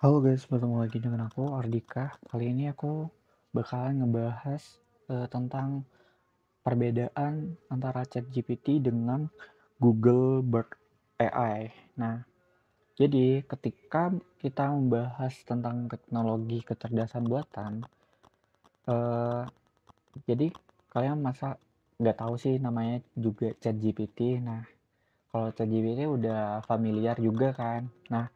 Halo guys, bertemu lagi dengan aku Ardika. Kali ini aku bakalan ngebahas tentang perbedaan antara ChatGPT dengan Google Bard AI. Nah, jadi ketika kita membahas tentang teknologi kecerdasan buatan, eh, jadi kalian masa nggak tahu sih namanya juga ChatGPT. Nah, kalau ChatGPT udah familiar juga kan. Nah,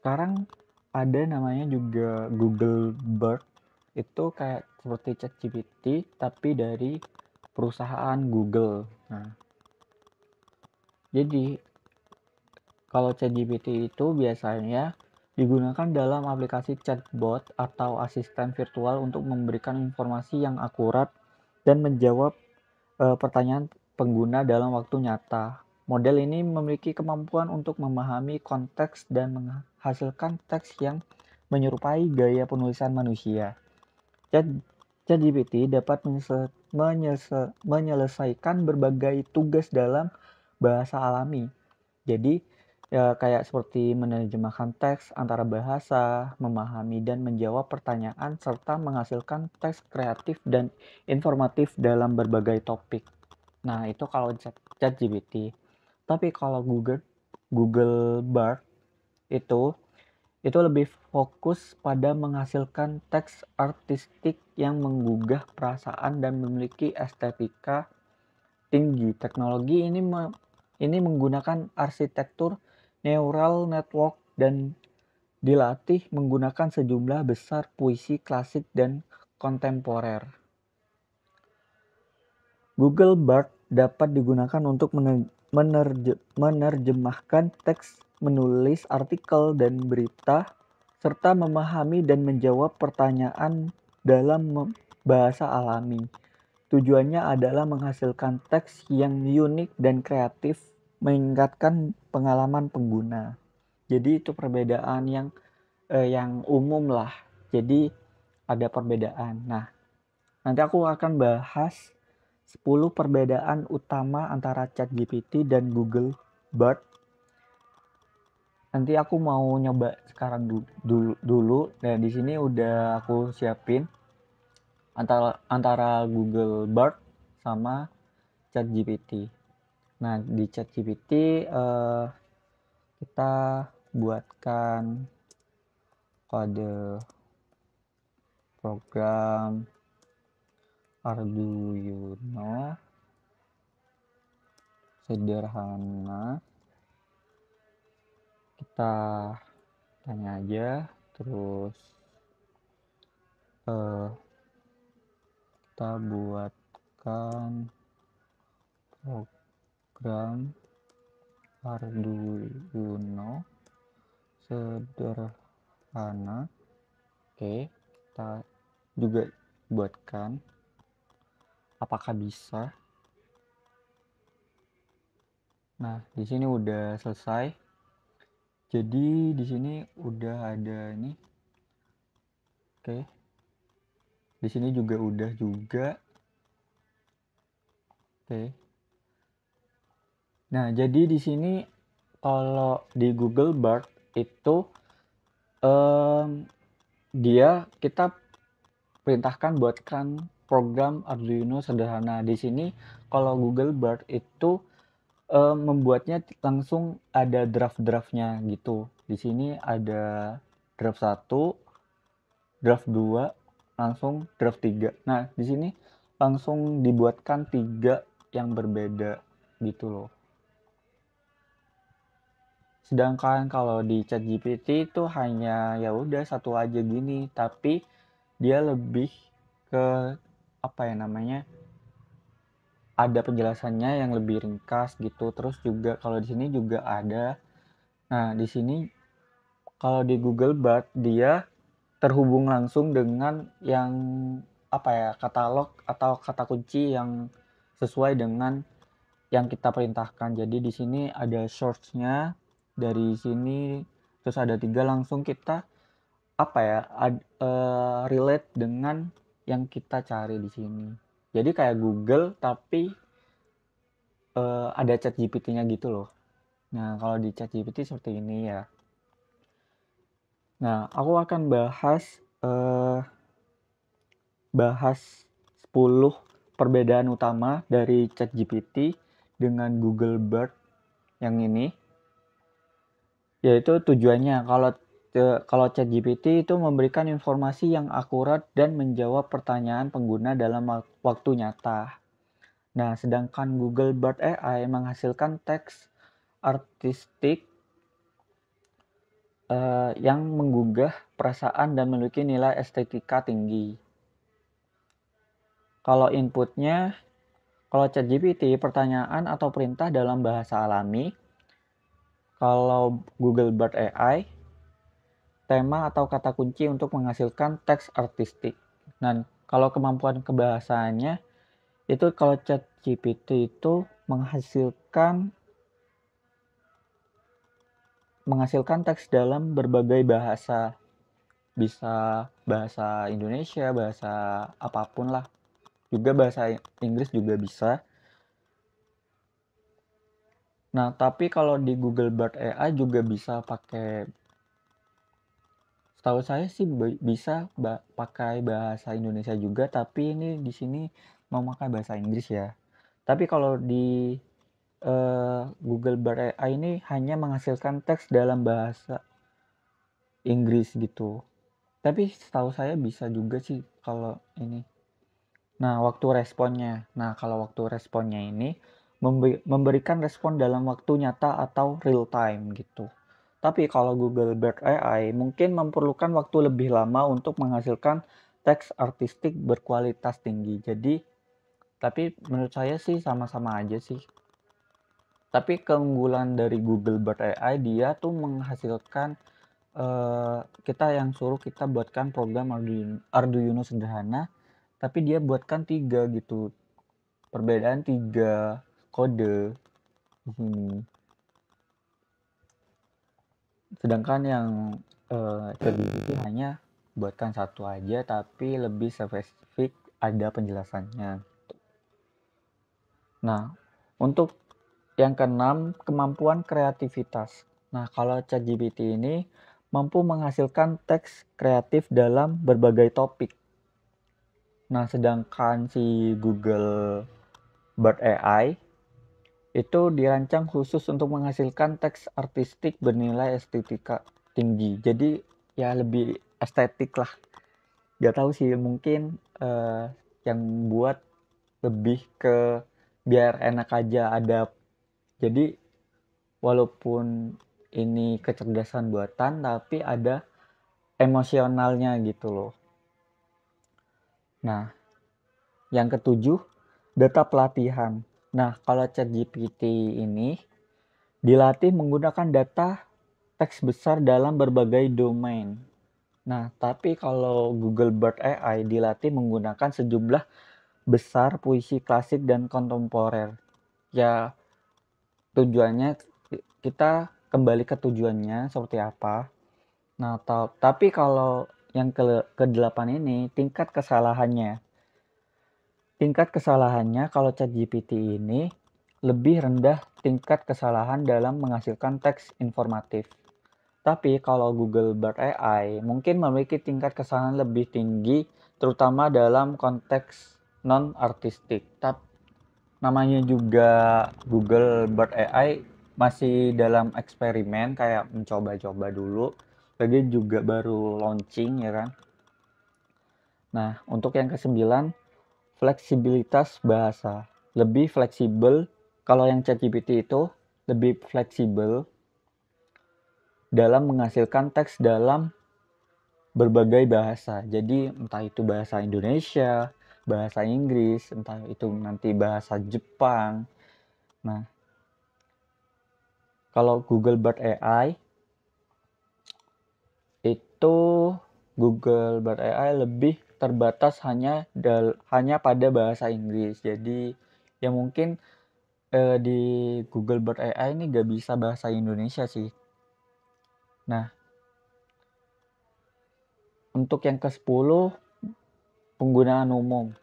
sekarang ada namanya juga Google Bard, itu kayak seperti ChatGPT tapi dari perusahaan Google. Nah, jadi kalau ChatGPT itu biasanya digunakan dalam aplikasi chatbot atau asisten virtual untuk memberikan informasi yang akurat dan menjawab pertanyaan pengguna dalam waktu nyata. Model ini memiliki kemampuan untuk memahami konteks dan menghasilkan teks yang menyerupai gaya penulisan manusia. Chat ChatGPT dapat menyelesaikan berbagai tugas dalam bahasa alami. Jadi, ya kayak seperti menerjemahkan teks antara bahasa, memahami dan menjawab pertanyaan, serta menghasilkan teks kreatif dan informatif dalam berbagai topik. Nah, itu kalau ChatGPT. Tapi kalau Google Bard itu itu lebih fokus pada menghasilkan teks artistik yang menggugah perasaan dan memiliki estetika tinggi. Teknologi ini menggunakan arsitektur neural network dan dilatih menggunakan sejumlah besar puisi klasik dan kontemporer. Google Bard dapat digunakan untuk menerjemahkan teks, menulis artikel dan berita, serta memahami dan menjawab pertanyaan dalam bahasa alami. Tujuannya adalah menghasilkan teks yang unik dan kreatif, meningkatkan pengalaman pengguna. Jadi itu perbedaan yang umum lah. Jadi ada perbedaan. Nah, nanti aku akan bahas 10 perbedaan utama antara ChatGPT dan Google Bard. Nanti aku mau nyoba sekarang dulu. Nah, di sini udah aku siapin antara Google Bard sama ChatGPT. Nah, di ChatGPT kita buatkan kode program Arduino sederhana. Kita tanya aja, terus eh, kita buatkan program Arduino sederhana. Oke, kita juga buatkan. Apakah bisa? Nah, di sini udah selesai. Jadi di sini udah ada ini. Oke. Di sini juga udah juga. Oke. Nah, jadi di sini kalau di Google Bard itu em, dia kita perintahkan buatkan program Arduino sederhana. Di sini kalau Google Bard itu membuatnya langsung ada draft-draftnya gitu. Di sini ada draft satu, draft 2, langsung draft 3. Nah, di sini langsung dibuatkan 3 yang berbeda gitu loh. Sedangkan kalau di ChatGPT itu hanya ya udah satu aja gini, tapi dia lebih ke apa ya namanya? Ada penjelasannya yang lebih ringkas gitu. Terus juga kalau di sini juga ada. Nah, di sini kalau di Google Bard dia terhubung langsung dengan yang apa ya, katalog atau kata kunci yang sesuai dengan yang kita perintahkan. Jadi di sini ada source-nya dari sini, terus ada 3 langsung kita apa ya, relate dengan yang kita cari di sini. Jadi kayak Google tapi ada chat GPT-nya gitu loh. Nah, kalau di chat GPT seperti ini ya. Nah, aku akan bahas 10 perbedaan utama dari ChatGPT dengan Google Bard yang ini, yaitu tujuannya kalau ChatGPT itu memberikan informasi yang akurat dan menjawab pertanyaan pengguna dalam waktu nyata. Nah, sedangkan Google Bard AI menghasilkan teks artistik yang menggugah perasaan dan memiliki nilai estetika tinggi. Kalau inputnya, kalau ChatGPT pertanyaan atau perintah dalam bahasa alami, kalau Google Bard AI tema atau kata kunci untuk menghasilkan teks artistik. Dan kalau kemampuan kebahasaannya itu kalau ChatGPT itu menghasilkan teks dalam berbagai bahasa, bisa bahasa Indonesia, bahasa apapun lah, juga bahasa Inggris juga bisa. Nah, tapi kalau di Google Bard AI juga bisa pakai, setahu saya sih bisa pakai bahasa Indonesia juga, tapi ini di sini memakai bahasa Inggris ya. Tapi kalau di Google Bard AI ini hanya menghasilkan teks dalam bahasa Inggris gitu. Tapi setahu saya bisa juga sih kalau ini. Nah, kalau waktu responnya ini memberikan respon dalam waktu nyata atau real time gitu. Tapi kalau Google Bard AI mungkin memerlukan waktu lebih lama untuk menghasilkan teks artistik berkualitas tinggi. Jadi, tapi menurut saya sih sama-sama aja sih. Tapi keunggulan dari Google Bard AI dia tuh menghasilkan kita yang suruh kita buatkan program Arduino sederhana, tapi dia buatkan 3 gitu. Perbedaan 3 kode di sini. Sedangkan yang ChatGPT hanya buatkan satu aja tapi lebih spesifik ada penjelasannya. Nah, untuk yang keenam, kemampuan kreativitas. Nah, kalau ChatGPT ini mampu menghasilkan teks kreatif dalam berbagai topik. Nah, sedangkan si Google Bard AI itu dirancang khusus untuk menghasilkan teks artistik bernilai estetika tinggi. Jadi ya lebih estetik lah. Gak tahu sih, mungkin yang buat lebih ke biar enak aja ada. Jadi walaupun ini kecerdasan buatan tapi ada emosionalnya gitu loh. Nah, yang ketujuh, data pelatihan. Nah, kalau ChatGPT ini dilatih menggunakan data teks besar dalam berbagai domain. Nah, tapi kalau Google Bard AI dilatih menggunakan sejumlah besar puisi klasik dan kontemporer. Ya, tujuannya kita kembali ke tujuannya seperti apa. Nah, tapi kalau yang ke-8 ini tingkat kesalahannya. Tingkat kesalahannya kalau ChatGPT ini lebih rendah tingkat kesalahan dalam menghasilkan teks informatif. Tapi kalau Google Bard AI mungkin memiliki tingkat kesalahan lebih tinggi terutama dalam konteks non-artistik. Namanya juga Google Bard AI masih dalam eksperimen kayak mencoba-coba dulu. Lagi juga baru launching ya kan. Nah, untuk yang kesembilan, fleksibilitas bahasa. Lebih fleksibel, kalau yang ChatGPT itu lebih fleksibel dalam menghasilkan teks dalam berbagai bahasa. Jadi entah itu bahasa Indonesia, bahasa Inggris, entah itu nanti bahasa Jepang. Nah, kalau Google Bard AI itu Google Bard AI lebih terbatas hanya pada bahasa Inggris. Jadi ya mungkin di Google Bard AI ini gak bisa bahasa Indonesia sih. Nah, untuk yang ke-10, penggunaan umum.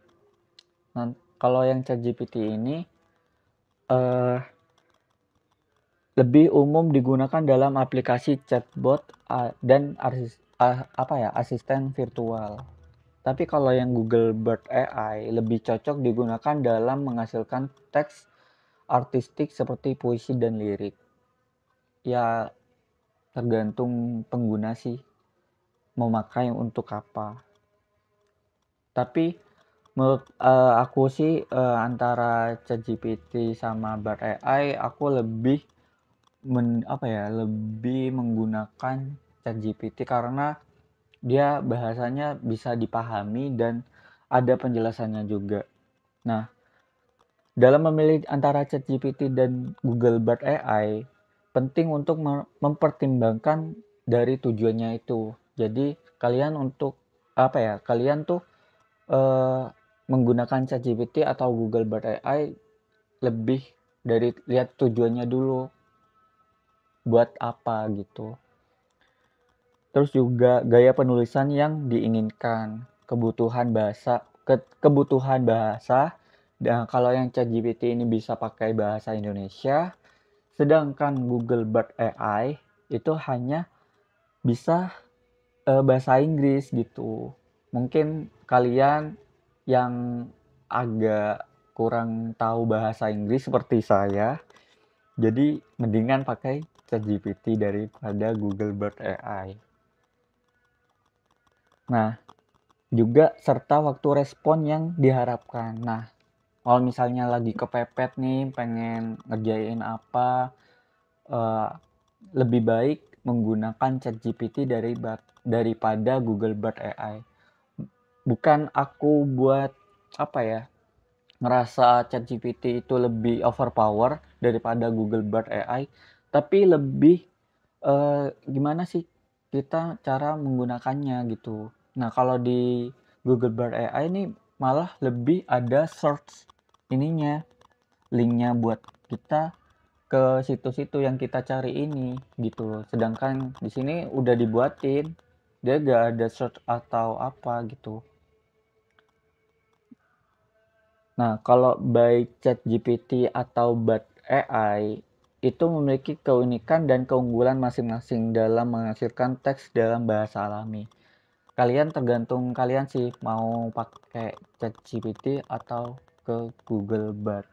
Nah, kalau yang ChatGPT ini lebih umum digunakan dalam aplikasi chatbot dan asisten virtual. Tapi kalau yang Google Bard AI lebih cocok digunakan dalam menghasilkan teks artistik seperti puisi dan lirik. Ya, tergantung pengguna sih memakai untuk apa. Tapi menurut aku sih antara ChatGPT sama Bard AI aku lebih lebih menggunakan ChatGPT karena dia bahasanya bisa dipahami dan ada penjelasannya juga. Nah, dalam memilih antara ChatGPT dan Google Bard AI, penting untuk mempertimbangkan dari tujuannya itu. Jadi kalian untuk kalian tuh eh, menggunakan ChatGPT atau Google Bard AI lebih dari lihat tujuannya dulu buat apa gitu. Terus juga gaya penulisan yang diinginkan, kebutuhan bahasa. Dan kalau yang ChatGPT ini bisa pakai bahasa Indonesia, sedangkan Google Bard AI itu hanya bisa bahasa Inggris gitu. Mungkin kalian yang agak kurang tahu bahasa Inggris seperti saya, jadi mendingan pakai ChatGPT daripada Google Bard AI. Nah, juga serta waktu respon yang diharapkan. Nah, kalau misalnya lagi kepepet nih, pengen ngerjain apa, eh, lebih baik menggunakan ChatGPT daripada Google Bard AI. Bukan aku buat apa ya, ngerasa ChatGPT itu lebih overpower daripada Google Bard AI, tapi lebih gimana sih kita cara menggunakannya gitu. Nah, kalau di Google Bard AI ini malah lebih ada search ininya, linknya buat kita ke situs-situ yang kita cari ini gitu. Sedangkan di sini udah dibuatin, dia gak ada search atau apa gitu. Nah, kalau baik ChatGPT atau Bard AI itu memiliki keunikan dan keunggulan masing-masing dalam menghasilkan teks dalam bahasa alami. Kalian tergantung kalian sih mau pakai ChatGPT atau ke Google Bard.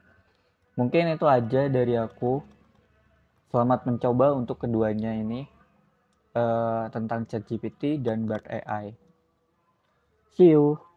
Mungkin itu aja dari aku. Selamat mencoba untuk keduanya ini tentang ChatGPT dan Bard AI. See you.